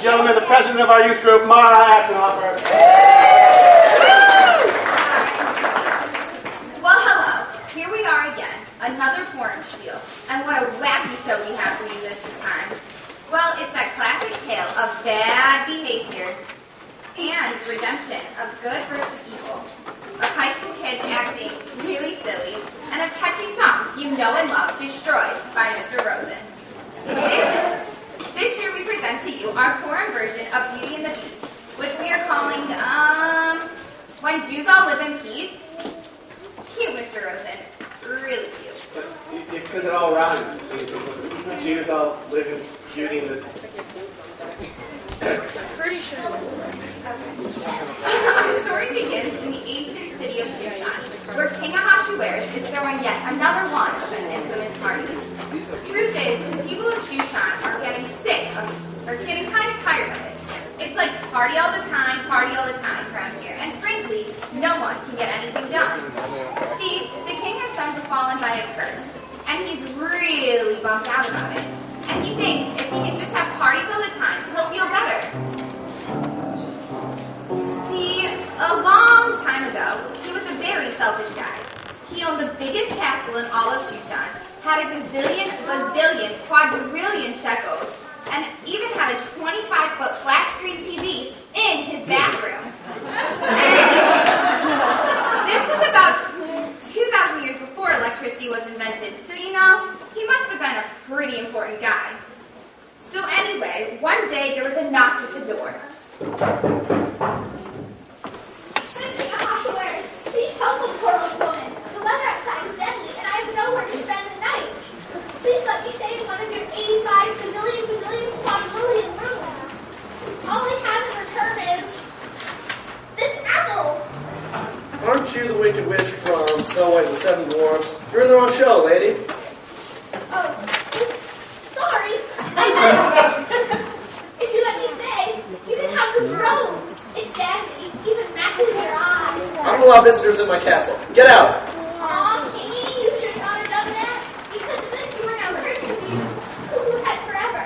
and gentlemen, the president of our youth group, Mara Atzenhofer. Well, hello. Here we are again. Another Purim Spiel. And what a wacky show we have for you this time. Well, it's that classic tale of bad behavior and redemption of good versus evil. Of high school kids acting really silly, and of catchy songs you know and love destroyed by Mr. Rosen. This year we present to you our Purim version of Beauty and the Beast, which we are calling, When Jews All Live in Peace. Cute, Mr. Rosen. Really cute. It's because it all rhymes. Jews all live in Beauty and the Pretty sure. Our story begins in the ancient city of Shushan, where King Ahasuerus is throwing yet another one of his infamous parties. Truth is, the people of Shushan are getting kind of tired of it. It's like party all the time around here, and frankly, no one can get anything done. See, the king has been befallen by a curse, and he's really bummed out about it. And he thinks if he can just have parties all the time, he'll feel better. See, a long time ago, he was a very selfish guy. He owned the biggest castle in all of Shushan, had a gazillion, bazillion, quadrillion shekels, and even had a 25-foot flat screen TV in his bathroom. And this was about 2,000 years before electricity was invented, so you know, he must have been a pretty important guy. So anyway, one day there was a knock at the door. Mr. Ahasuerus, please help a poor old woman. The weather outside is deadly, and I have nowhere to spend the night. Please let me stay in one of your 85 bazillion quadrillion rooms. All I have in return is this apple. Aren't you the Wicked Witch from Snow White and the Seven Dwarfs? You're in the wrong show, lady. Oh, sorry. If you let me stay, you can have the throne. It's dandy, even matches your eyes. I don't allow visitors in my castle. Get out! Aw, Kingy, you should not have done that. Because of this, you are now cursed with you. Cuckoo head forever.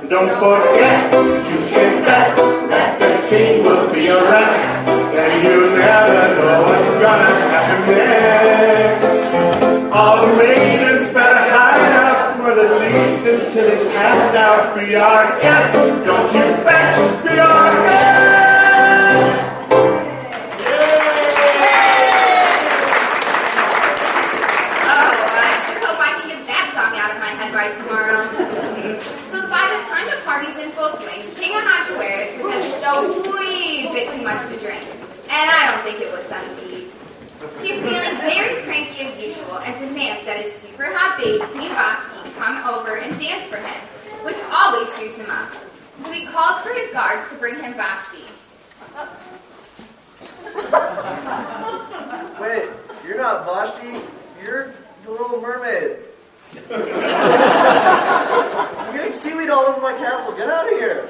Don't forget, you can bet that the king will be around, and you never know what's gonna happen next. All the maidens better hide out for the least until it's passed out. Be our guest, don't you bet, be our guest. a wee bit too much to drink, and I don't think it was centipede. He's feeling very cranky as usual and demands that his super hot babe, Queen Vashti, come over and dance for him, which always cheers him up. So he calls for his guards to bring him Vashti. Wait, you're not Vashti. You're the Little Mermaid. I'm getting seaweed all over my castle. Get out of here.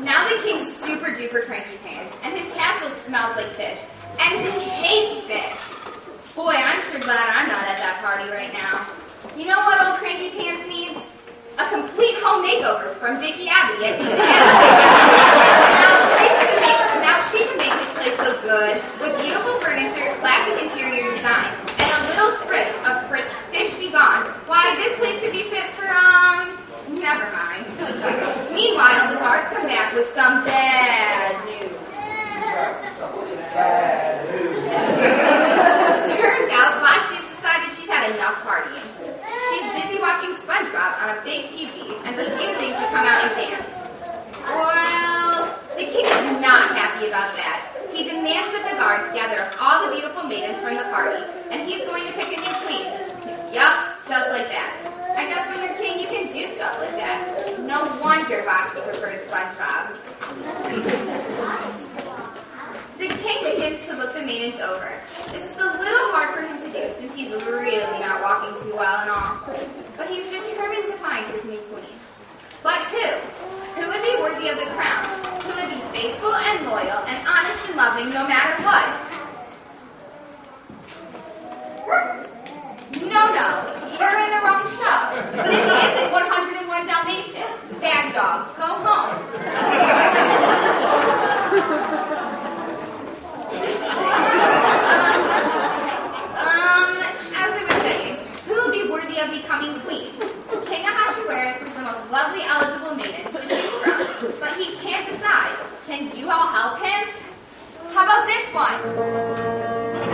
Now the king's super duper cranky pants, and his castle smells like fish, and he hates fish. Boy, I'm sure glad I'm not at that party right now. You know what old cranky pants needs? A complete home makeover from Vicky Abbey at Beacon Now she can make this place look good with beautiful furniture, classic interior design, and a little spritz of fish be gone. Why, this place could be fit for, never mind. Meanwhile, the guards come back with some bad news. Turns out, Vashti's decided she's had enough partying. She's busy watching SpongeBob on a big TV and refusing to come out and dance. Well, the king is not happy about that. He demands that the guards gather all the beautiful maidens from the party, and he's going to pick a new queen. Yup, just like that. I guess when you're king, you can do stuff like that. No wonder Vashti preferred SpongeBob. The king begins to look the maidens over. This is a little hard for him to do since he's really not walking too well and all. But he's determined to find his new queen. But who? Who would be worthy of the crown? Who would be faithful and loyal and honest and loving no matter what? No, you're in the wrong show. This isn't 101 Dalmatians. Bad dog, go home. As I was saying, who will be worthy of becoming queen? King Ahasuerus is the most lovely, eligible maidens to choose from, but he can't decide. Can you all help him? How about this one?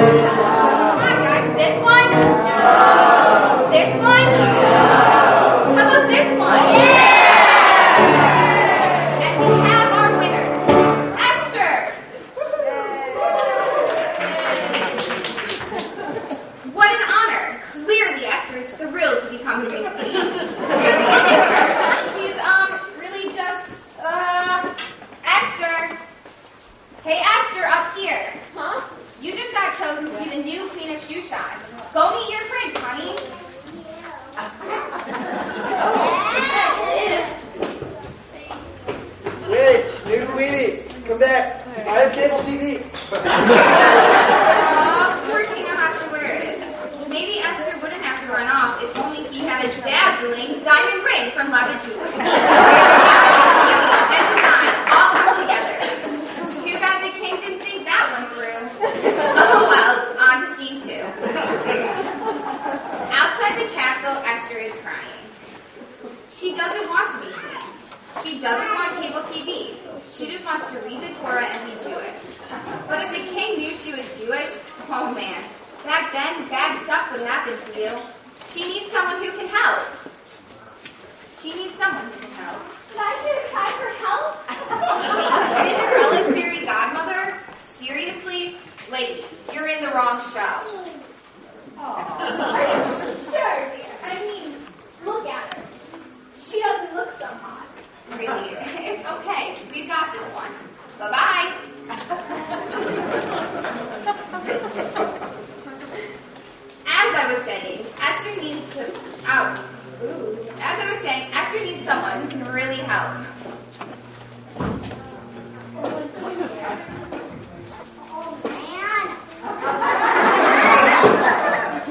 Come on, guys. This one? No. This one? No. How about this one? Yeah! And we have our winner, Esther. What an honor. Clearly, Esther is thrilled to become the new queen. Just look at her. She's, really just, Esther. Hey, Esther, up here. Huh? You just got chosen to be the new queen of Shushan. Go meet your prince, honey. Wait, new queenie, come back. I have cable TV. Poor King Ahasuerus. Maybe Esther wouldn't have to run off if only he had a dazzling diamond ring from Lavitt Jewelers. Beauty and design all come together. Too bad the king didn't think that one through. Oh well, on to scene 2. Outside the castle, Esther is crying. She doesn't want to be queen. She doesn't want cable TV. She just wants to read the Torah and be Jewish. But if the king knew she was Jewish, oh man, back then bad stuff would happen to you. She needs someone who can help. She needs someone who can help. Did I hear a cry for help? Cinderella's fairy godmother? Seriously? Lady, you're in the wrong show. Are you sure, dear? I mean, look at her. She doesn't look so hot. Really? It's okay. We've got this one. Bye-bye. As I was saying, Esther needs someone who can really help. Oh, man.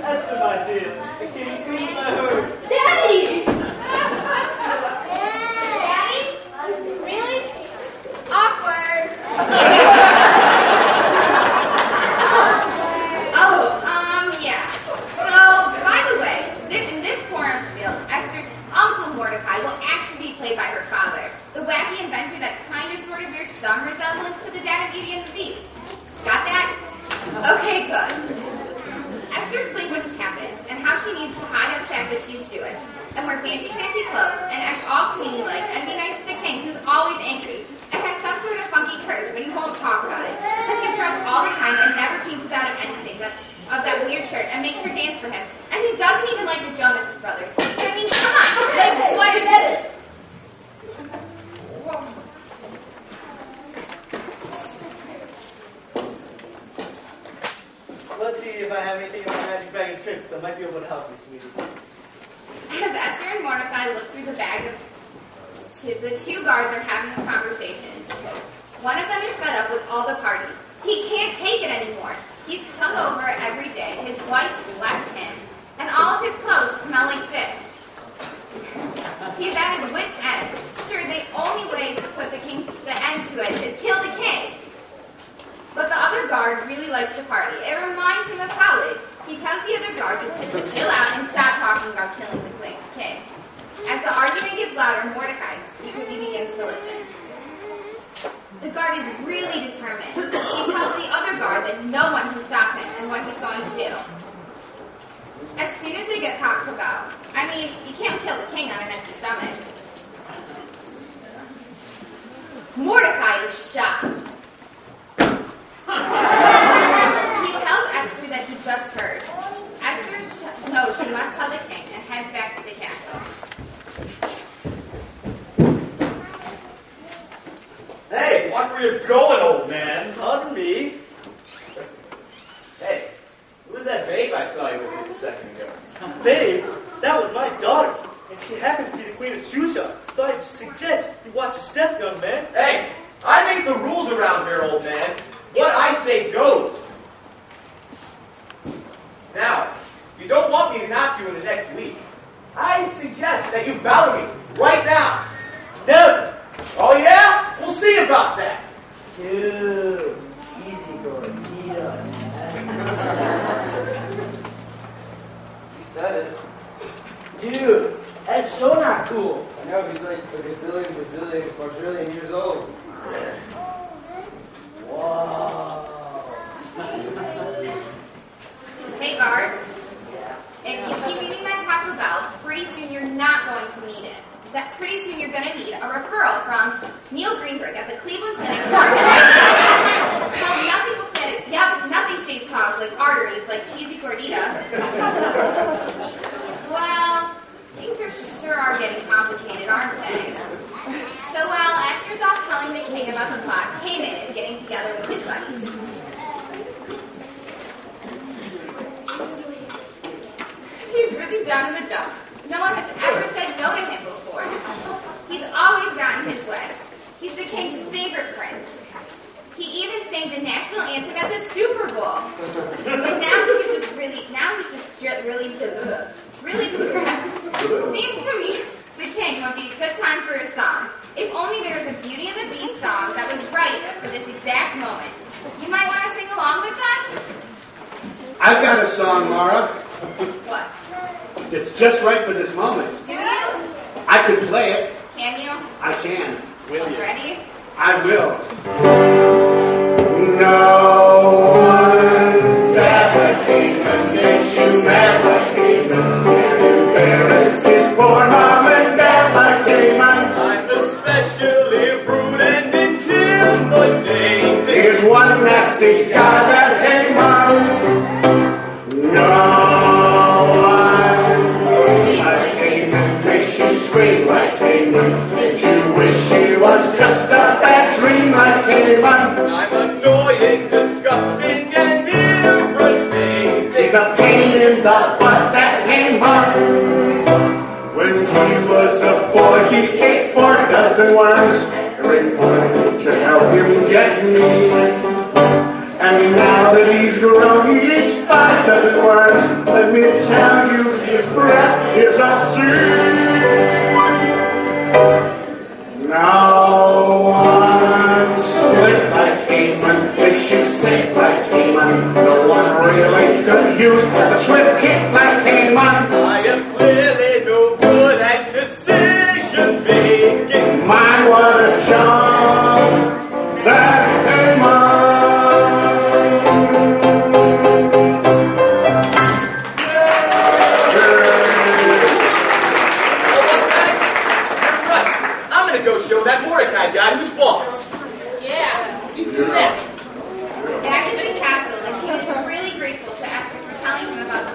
Esther, my dear, the king's queen's I heard. Daddy! Daddy? Really? Awkward. Yeah. So, by the way, in this Purim Spiel, Esther's uncle Mordecai will actually be played by her father, the wacky inventor that kind of sort of bears some resemblance to the dad of Beauty and the Beast. Got that? Okay, good. Esther explained what has happened and how she needs to hide the fact that she's Jewish and wear fancy schmancy clothes and act all queenie-like and makes her dance for him. And he doesn't even like the Jonas Brothers. I mean, come on. Like, what is it? Let's see if I have anything in my magic bag of tricks that might be able to help me, sweetie. As Esther and Mordecai look through the bag the two guards are having a conversation. One of them is fed up with all the parties. He can't take it anymore. He's hungover every day. His wife left him, and all of his clothes smell like fish. He's at his wit's end. Sure, the only way to put the end to it is kill the king. But the other guard really likes to party. It reminds him of college. He tells the other guard to chill out and stop talking about killing the king. As the argument gets louder, Mordecai secretly begins to listen. The guard is really determined. He tells the other guard that no one can stop him and what he's going to do. As soon as they get talked about, I mean, you can't kill the king on an empty stomach. Mordecai is shocked. He tells Esther that he just heard. Esther knows she must tell the king and heads back to the castle. Hey, watch where you're going, old man. Pardon me. Hey, who was that babe I saw you with just a second ago? Babe, that was my daughter, and she happens to be the queen of Shusha, so I suggest you watch your step, young man. Hey, I make the rules around here, old man. What I say goes. Now, if you don't want me to knock you in the next week, I suggest that you valor me right now. Never. Oh yeah? We'll see about that. Dude, easy gordita. He said it. Dude, that's so not cool. I know, he's like a quadrillion years old. Wow. Hey guards, if you keep eating that Taco Bell, pretty soon you're not going to need it. That pretty soon you're going to need a referral from Neil Greenberg at the Cleveland Clinic. Nothing stays clogged like arteries, like cheesy gordita. Well, things are getting complicated, aren't they? So while Esther's off telling the king about the plot, Haman is getting together with his buddies. He's really down in the dumps. No one has ever said no to him before. He's always gotten his way. He's the king's favorite prince. He even sang the national anthem at the Super Bowl. But now he's just really depressed. Seems to me the king would be a good time for a song. If only there was a Beauty and the Beast song that was right for this exact moment. You might want to sing along with us? I've got a song, Laura. What? It's just right for this moment. Do you? I could play it. Can you? I can. Will you? Ready? I will. No one's ever came and makes you never came and embarrassed his poor mom and dad came and I'm especially rude and intimidating. here's one nasty guy that came on. No one's I came and makes you scream like came on. Makes you wish he was just a bad dream like came on. I'm annoying, disgusting, and irritating. He's a pain in the butt that came on. When he was a boy, he ate 4 dozen worms. Every morning to help him get me. And now that he's grown, he eats 5 dozen worms. Let me tell you, his breath is obscene. No one slick like Haman, makes you sick like Haman. No one really could use a swift kick like Haman. I am clearly no good at decision making. My, what a job that Haman. I'm gonna go show that Mordecai guy who's boss. Yeah, do that. Back at the castle, the king is really grateful to Esther for telling him about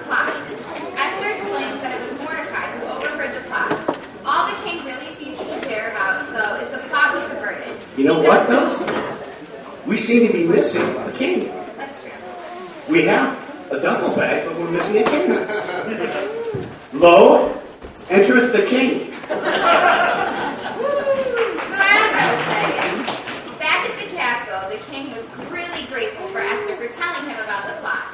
You know what, though? We seem to be missing a king. That's true. We have a duffel bag, but we're missing a king. Lo, entereth the king. So as I was saying, back at the castle, the king was really grateful for Esther for telling him about the plot.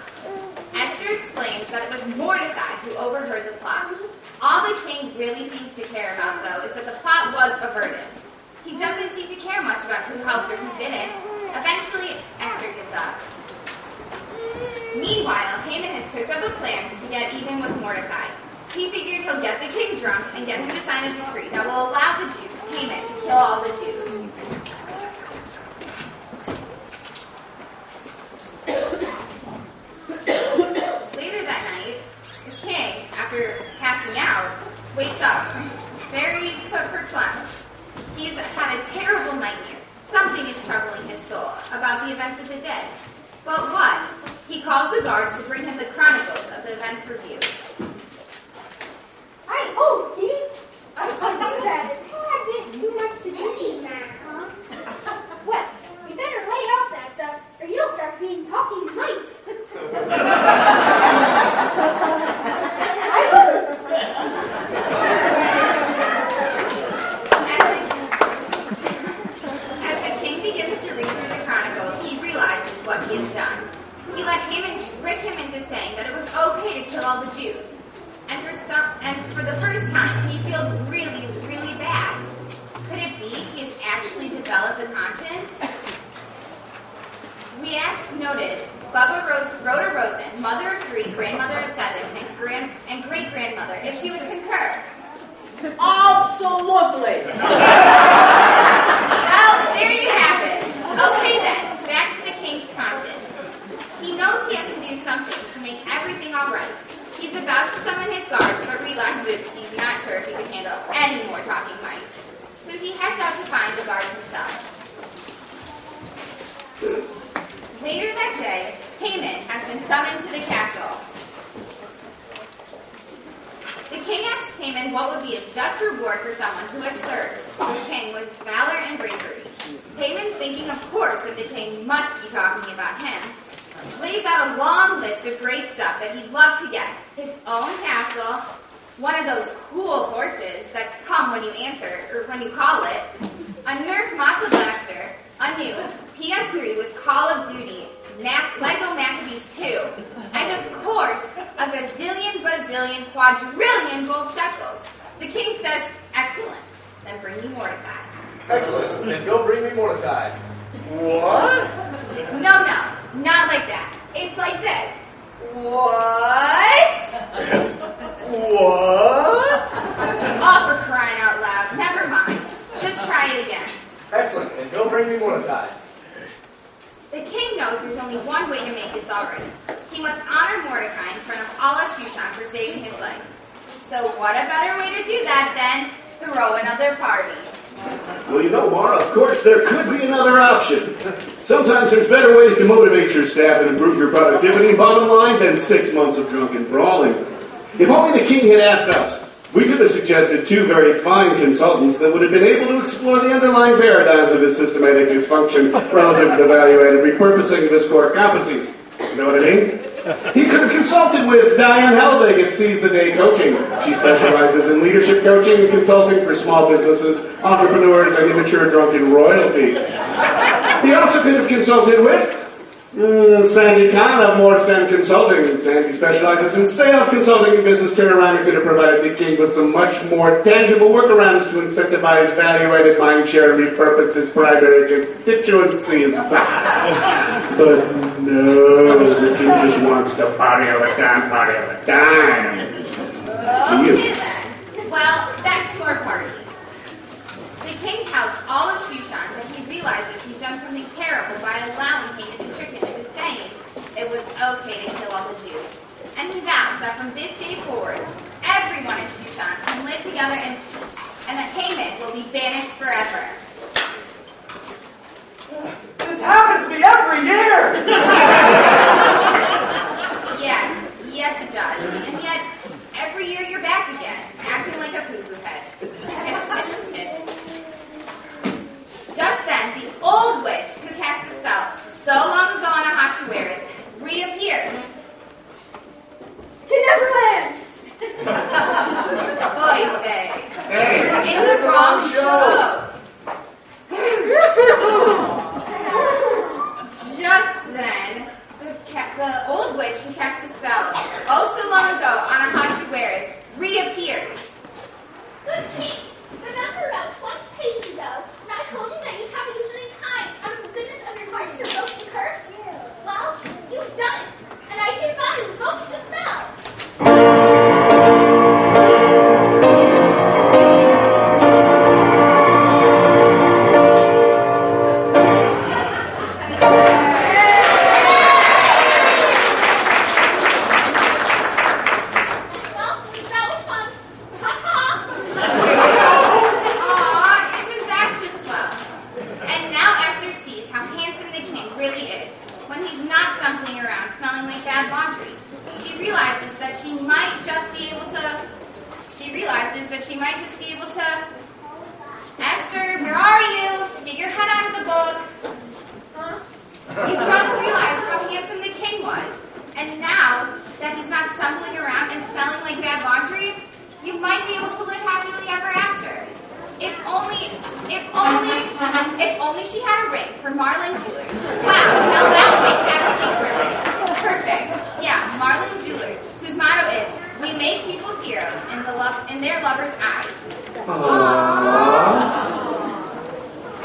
Esther explains that it was Mordecai who overheard the plot. All the king really seems to care about, though, is that the plot was averted. He doesn't seem to care much about who helped or who didn't. Eventually, Esther gives up. Meanwhile, Haman has cooked up a plan to get even with Mordecai. He figured he'll get the king drunk and get him to sign a decree that will allow the Jew, Haman, to kill all the Jews. Later that night, the king, after passing out, wakes up, very perplexed. He's had a terrible nightmare. Something is troubling his soul about the events of the day. But what? He calls the guards to bring him the chronicles of the events reviewed. I think that a tad bit too much to do now, huh? Well, you better lay off that stuff, or you'll start seeing talking mice. As the king begins to read through the chronicles, he realizes what he has done. He let Haman trick him into saying that it was okay to kill all the Jews. And for the first time, he feels really, really bad. Could it be he has actually developed a conscience? We noted Bubba Rhoda Rosen, mother of 3, grandmother of 7, and great-grandmother, if she would concur. Absolutely. Well, there you have it. Okay then, back to the king's conscience. He knows he has to do something to make everything all right. He's about to summon his guards, but realizes he's not sure if he can handle any more talking mice. So he heads out to find the guards himself. Later that day, Haman has been summoned to the castle. The king asks Haman what would be a just reward for someone who has served the king with valor and bravery. Haman, thinking of course that the king must be talking about him, lays out a long list of great stuff that he'd love to get. His own castle, one of those cool horses that come when you answer, or when you call it, a Nerf Matza Blaster, a new PS3 with Call of Duty, Lego Maccabees 2, and of course, a gazillion, bazillion, quadrillion gold shekels. The king says, excellent, then bring me Mordecai. Excellent. Then go bring me Mordecai. What? No, not like that. It's like this. What? What? Oh, for crying out loud. Never mind. Just try it again. Excellent. Then go bring me Mordecai. The king knows there's only one way to make this all right. He must honor Mordecai in front of all of Shushan for saving his life. So what a better way to do that than throw another party. Well, you know, Mara, of course, there could be another option. Sometimes there's better ways to motivate your staff and improve your productivity, bottom line, than 6 months of drunken brawling. If only the king had asked us, we could have suggested 2 very fine consultants that would have been able to explore the underlying paradigms of his systematic dysfunction relative to the value-added repurposing of his core competencies. You know what I mean? He could have consulted with Diane Helbig at Seize the Day Coaching. She specializes in leadership coaching and consulting for small businesses, entrepreneurs, and immature drunken royalty. He also could have consulted with Sandy Khan of More Sen Consulting. Sandy specializes in sales consulting and business turnaround and could have provided the king with some much more tangible workarounds to incentivize value-added mind share and repurpose his primary constituencies. But no, the king just wants to party all the time. Okay then. Well, back to our party. The king tells all of Shushan that he realizes he's done something terrible by allowing Haman to trick him into saying it was okay to kill all the Jews. And he vows that from this day forward, everyone in Shushan can live together and that Haman will be banished forever. This happens to me every year! Yes it does. And yet, every year you're back again, acting like a poo-poo head. Tisk, tisk, tisk. Just then, only she had a ring from Marlin Jewelers. Wow, now that would make everything perfect. Yeah, Marlin Jewelers, whose motto is, we make people heroes in their lovers' eyes. Aww.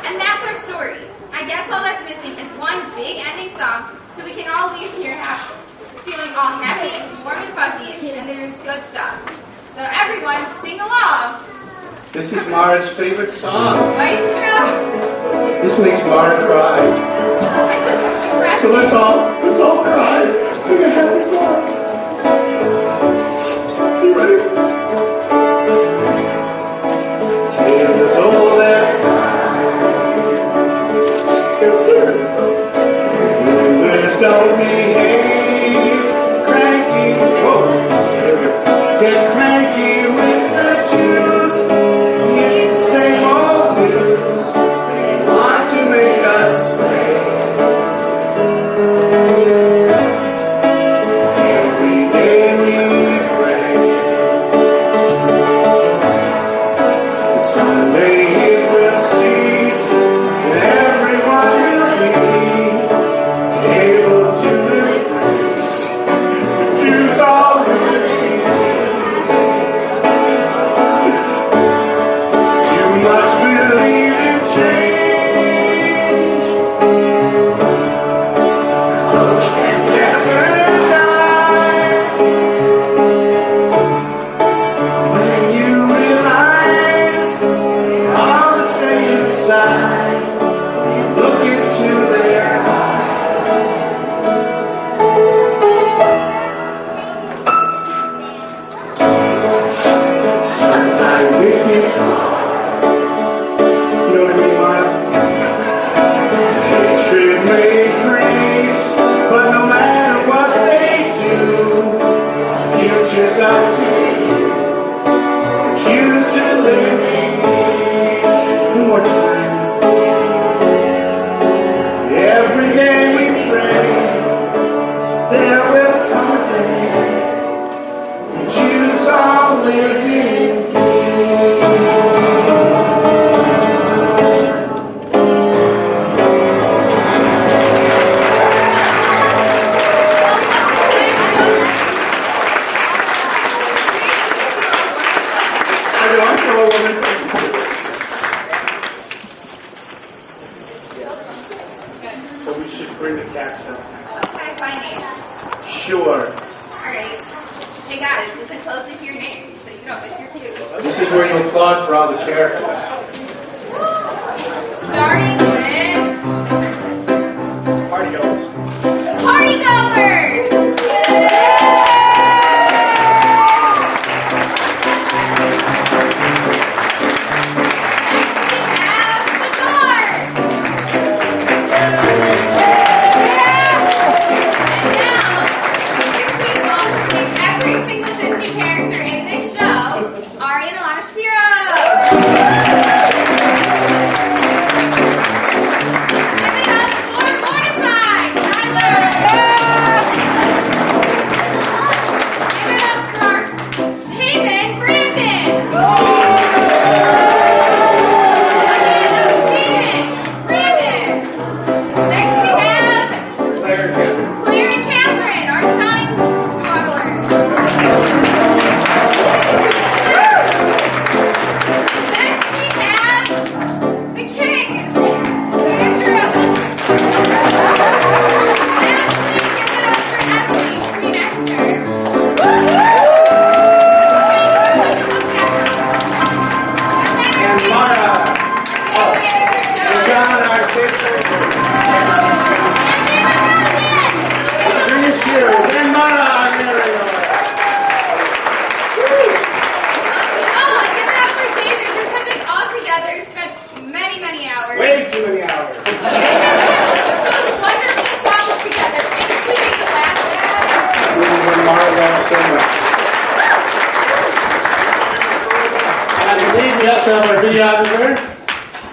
And that's our story. I guess all that's missing is one big ending song so we can all leave here feeling all happy, warm and fuzzy, and there's good stuff. So everyone, sing along. This is Mara's favorite song. Maestro. This makes Mara cry. So let's all cry. Sing a happy song. You ready? Tale as old as time. It's serious. There's don't behave cranky. Whoa. Get cranky with the Jews. It's the same old news. They want to make us slaves. Every day we pray. Someday it will cease, and everyone will be able to live free. The Jews all will be. You must believe in change. Hope can never die. When you realize they are the same size, look into their eyes. Sometimes it gets hard. You know what I mean, Mara? Hatred may increase, but no matter what they do, the future's up to you. Choose to live in peace. One more time. Every day we pray, there will come a day the Jews all live in So we should bring the cats down. Okay, fine name. Sure. Alright. Hey guys, listen closely to your names so you don't miss your cues. This is where you applaud for all the characters. Starting with Party goers. the party goers!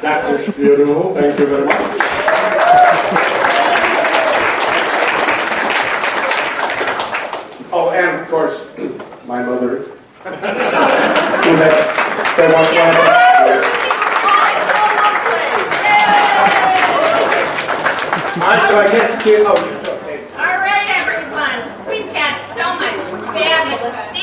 That is beautiful. Thank you very much. Oh, and of course, my mother. They want So I guess, oh, All right, everyone. We've got so much fabulous